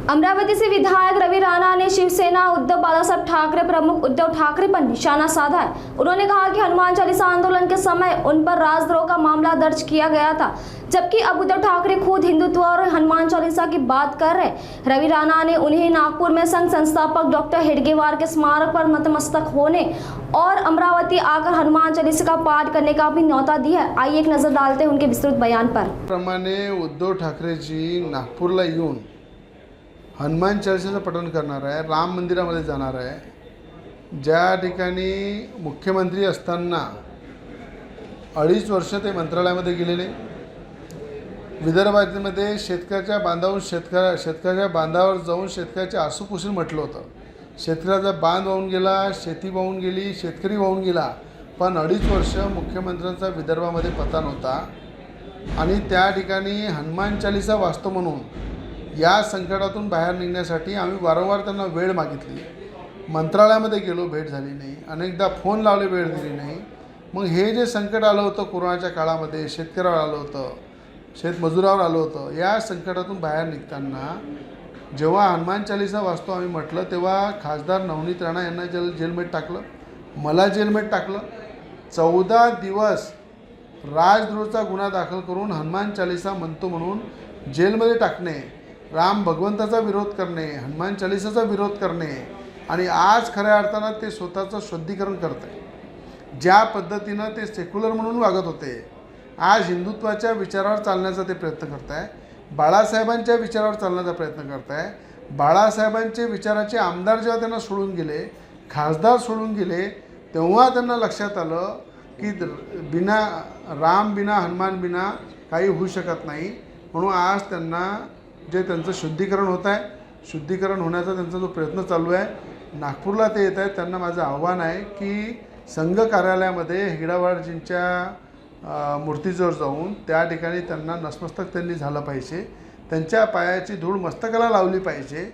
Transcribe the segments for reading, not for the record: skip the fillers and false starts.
अमरावती से विधायक रवि राणा ने शिवसेना उद्धव बालासाहेब ठाकरे प्रमुख उद्धव ठाकरे पर निशाना साधा है। उन्होंने कहा कि हनुमान चालीसा आंदोलन के समय उन पर राजद्रोह का मामला दर्ज किया गया था, जबकि अब उद्धव ठाकरे खुद हिंदुत्व और हनुमान चालीसा की बात कर रहे। रवि राणा ने उन्हें नागपुर में संघ संस्थापक डॉक्टर हेडगेवार के स्मारक पर नतमस्तक होने और अमरावती आकर हनुमान चालीसा का पाठ करने का भी न्योता दिया है। आइए एक नजर डालते हैं उनके विस्तृत बयान पर। प्रमाणे उद्धव ठाकरेजी नागपूरला येऊन हनुमान चालीसाचं पठण करणार आहे, राम मंदिरामध्ये जाणार आहे। ज्या ठिकाणी मुख्यमंत्री असताना 2.5 वर्ष ते मंत्रालयामध्ये गेलेले, विदर्भामध्ये शेतकऱ्याच्या बांधावर जाऊन शेतकऱ्याचे आसू पुसून म्हटलं होतं। शेतकऱ्याचा बांध वाहून गेला, शेती वाहून गेली, शेतकरी वाहून गेला, पण 2.5 वर्ष मुख्यमंत्र्यांचा विदर्भामध्ये पत्ता नव्हता। आणि त्या ठिकाणी हनुमान चालीसा वाचतो म्हणून या संकटातून बाहेर निघण्यासाठी आम्ही वारंवार त्यांना वेळ मागितली। मंत्रालयामध्ये गेलो, भेट झाली नाही, अनेकदा फोन लावले, वेळ दिली नाही। मग हे जे संकट आलं होतं कोरोनाच्या काळामध्ये, शेतकऱ्यावर आलं होतं, शेतमजुरावर आलं होतं, या संकटातून बाहेर निघताना जेव्हा हनुमान चालीसा वाचतो आम्ही म्हटलं, तेव्हा खासदार नवनीत राणा यांना जेलमध्ये टाकलं, मला जेलमध्ये टाकलं। 14 दिवस राजद्रोहाचा गुन्हा दाखल करून हनुमान चालीसा म्हणतो म्हणून जेलमध्ये टाकणे, राम भगवंताचा विरोध करणे, हनुमान चालीसाचा विरोध करणे, आणि आज खऱ्या अर्थानं ते स्वतःचं शुद्धीकरण करते। ज्या पद्धतीनं ते सेक्युलर म्हणून वागत होते, आज हिंदुत्वाच्या विचारावर चालण्याचा ते प्रयत्न करत आहे, बाळासाहेबांच्या विचारावर चालण्याचा प्रयत्न करत आहे। बाळासाहेबांचे विचाराचे आमदार जेव्हा त्यांना सोडून गेले, खासदार सोडून गेले, तेव्हा त्यांना लक्षात आलं की राम बिना हनुमान बिना काही होऊ शकत नाही। म्हणून आज त्यांना जे त्यांचं शुद्धीकरण होत आहे, शुद्धीकरण होण्याचा त्यांचा जो प्रयत्न चालू आहे, नागपूरला ते येत आहेत। त्यांना माझं आव्हान आहे की संघ कार्यालयामध्ये हेगडावारजींच्या मूर्तीजवळ जाऊन त्या ठिकाणी त्यांना नतमस्तक त्यांनी झालं पाहिजे, त्यांच्या पायाची धूळ मस्तकाला लावली पाहिजे,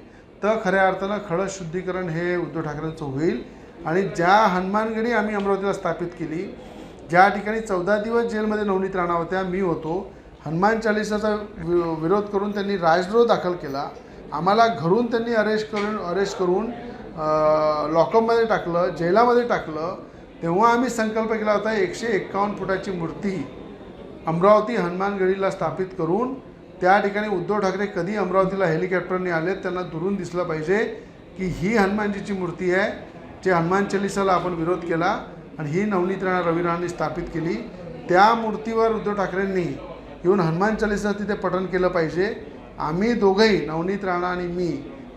तर खऱ्या अर्थानं खरं शुद्धीकरण हे उद्धव ठाकरेंचं होईल। आणि ज्या हनुमानगडी आम्ही अमरावतीला स्थापित केली, ज्या ठिकाणी 14 दिवस जेलमध्ये नवनीत राणा होत्या, मी होतो, हनुमान चालीसाचा विरोध करून त्यांनी राजद्रोह दाखल केला, आम्हाला घरून त्यांनी अरेस्ट करून लॉकअपमध्ये टाकलं, जेलामध्ये टाकलं। तेव्हा आम्ही संकल्प केला होता 151 फुटाची मूर्ती अमरावती हनुमानगडीला स्थापित करून त्या ठिकाणी उद्धव ठाकरे कधी अमरावतीला हेलिकॉप्टरने आले, त्यांना दुरून दिसलं पाहिजे की ही हनुमानजीची मूर्ती आहे, जे हनुमान चालीसाला आपण विरोध केला आणि ही नवनीत राणा रवि राणांनी स्थापित केली। त्या मूर्तीवर उद्धव ठाकरेंनी येऊन हनुमान चालीसा तिथे पठण केलं पाहिजे। आम्ही दोघंही, नवनीत राणा आणि मी,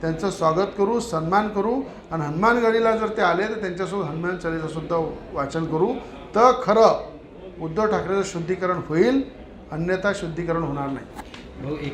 त्यांचं स्वागत करू, सन्मान करू, आणि हनुमानगडीला जर ते आले तर त्यांच्यासोबत हनुमान चालीसासुद्धा वाचन करू, तर खरं उद्धव ठाकरेचं शुद्धीकरण होईल, अन्यथा शुद्धीकरण होणार नाही।